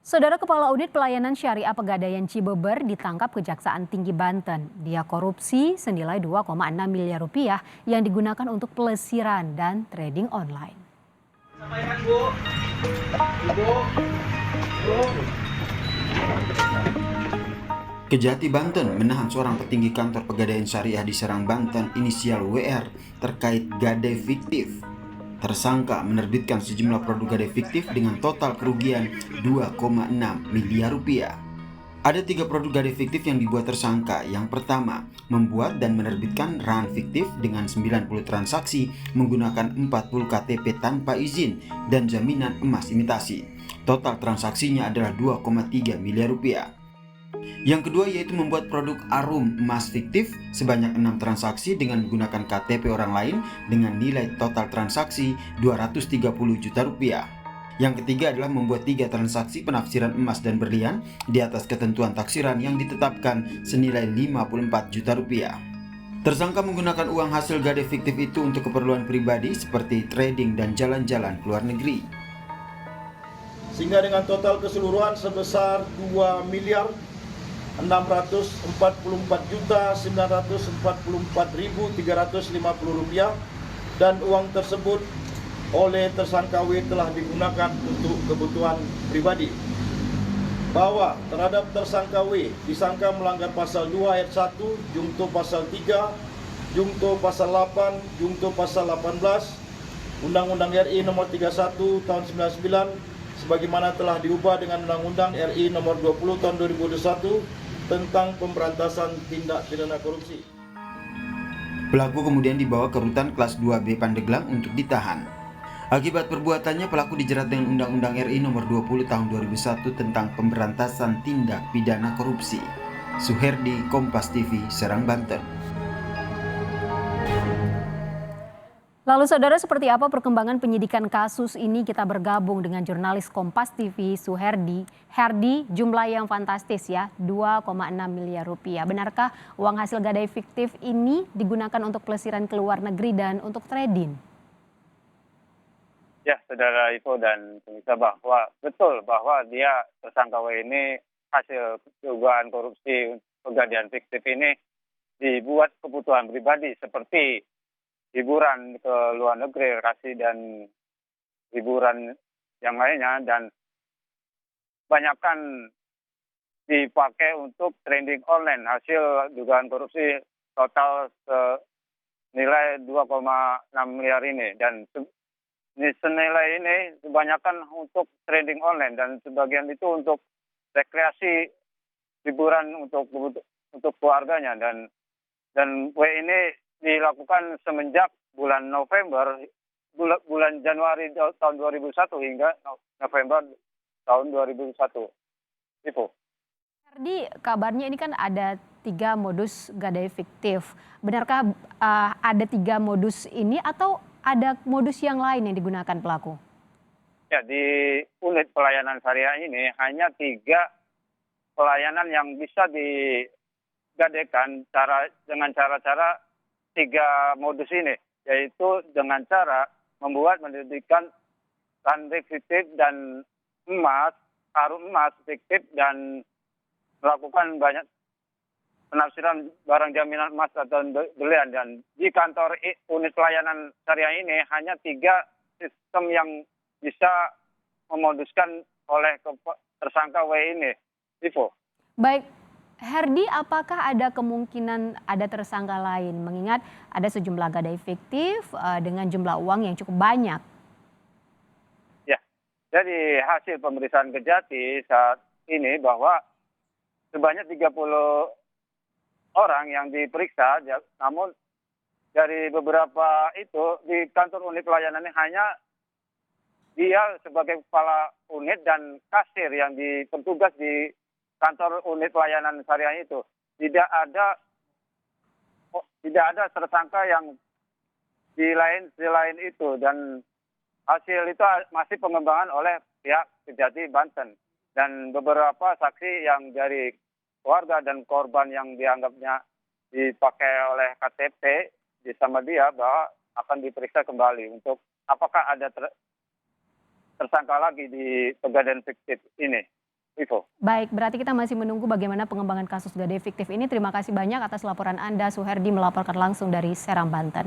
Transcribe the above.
Saudara Kepala Unit Pelayanan Syariah Pegadaian Cibeber ditangkap Kejaksaan Tinggi Banten. Dia korupsi senilai 2,6 miliar rupiah yang digunakan untuk pelesiran dan trading online. Sampaikan Bu. Ibu. Bu. Kejati Banten menahan seorang petinggi kantor Pegadaian Syariah di Serang, Banten inisial WR terkait gadai fiktif. Tersangka menerbitkan sejumlah produk gadai fiktif dengan total kerugian 2,6 miliar rupiah. Ada 3 produk gadai fiktif yang dibuat tersangka. Yang pertama, membuat dan menerbitkan RAN fiktif dengan 90 transaksi menggunakan 40 KTP tanpa izin dan jaminan emas imitasi. Total transaksinya adalah 2,3 miliar rupiah. Yang kedua yaitu membuat produk arum emas fiktif sebanyak 6 transaksi dengan menggunakan KTP orang lain dengan nilai total transaksi 230 juta rupiah. Yang ketiga adalah membuat 3 transaksi penafsiran emas dan berlian di atas ketentuan taksiran yang ditetapkan senilai 54 juta rupiah. Tersangka menggunakan uang hasil gadai fiktif itu untuk keperluan pribadi seperti trading dan jalan-jalan ke luar negeri. Sehingga dengan total keseluruhan sebesar 2 miliar 644.944.350 rupiah dan uang tersebut oleh tersangka W telah digunakan untuk kebutuhan pribadi. Bahwa terhadap tersangka W disangka melanggar pasal 2 ayat 1, jungto pasal 3, jungto pasal 8, jungto pasal 18, Undang-Undang RI nomor 31 tahun 99 sebagaimana telah diubah dengan Undang-Undang RI nomor 20 tahun 2021 tentang pemberantasan tindak pidana korupsi. Pelaku kemudian dibawa ke rutan kelas 2B Pandeglang untuk ditahan. Akibat perbuatannya, pelaku dijerat dengan Undang-Undang RI nomor 20 tahun 2001 tentang pemberantasan tindak pidana korupsi. Suherdi, Kompas TV, Serang, Banten. Lalu saudara, seperti apa perkembangan penyidikan kasus ini? Kita bergabung dengan jurnalis Kompas TV Suherdi. Herdi, jumlah yang fantastis ya, 2,6 miliar rupiah. Benarkah uang hasil gadai fiktif ini digunakan untuk pelesiran ke luar negeri dan untuk trading? Ya, saudara Ivo dan pemirsa, bahwa betul bahwa dia tersangka W ini hasil dugaan korupsi pegadaian fiktif ini dibuat kebutuhan pribadi seperti hiburan ke luar negeri, rekreasi dan hiburan yang lainnya, dan banyakkan dipakai untuk trading online. Hasil dugaan korupsi total senilai 2,6 miliar ini, dan senilai ini kebanyakan untuk trading online dan sebagian itu untuk rekreasi hiburan untuk keluarganya, dan W ini dilakukan semenjak bulan November, bulan Januari tahun 2001 hingga November tahun 2001. Itu. Herdi, kabarnya ini kan ada 3 modus gadai fiktif. Benarkah ada 3 modus ini atau ada modus yang lain yang digunakan pelaku? Ya, di unit pelayanan syariah ini hanya 3 pelayanan yang bisa digadaikan dengan cara-cara 3 modus ini, yaitu dengan cara membuat, menerbitkan RAN fiktif dan arum emas fiktif, dan melakukan banyak penafsiran barang jaminan emas atau berlian. Dan di kantor unit pelayanan syariah ini hanya 3 sistem yang bisa memoduskan oleh tersangka W ini. Ivo. Baik, Herdi, apakah ada kemungkinan ada tersangka lain? Mengingat ada sejumlah gadai fiktif dengan jumlah uang yang cukup banyak. Ya, dari hasil pemeriksaan Kejati saat ini bahwa sebanyak 30 orang yang diperiksa, namun dari beberapa itu di kantor unit pelayanan ini hanya dia sebagai kepala unit dan kasir yang bertugas di kantor unit pelayanan syariah itu. Tidak ada tersangka yang selain itu, dan hasil itu masih pengembangan oleh pihak Kejati Banten, dan beberapa saksi yang dari keluarga dan korban yang dianggapnya dipakai oleh KTP sama dia bahwa akan diperiksa kembali untuk apakah ada tersangka lagi di pegadaian fiktif ini. Ivo. Baik, berarti kita masih menunggu bagaimana pengembangan kasus gadai fiktif ini. Terima kasih banyak atas laporan Anda, Suherdi, melaporkan langsung dari Serang, Banten.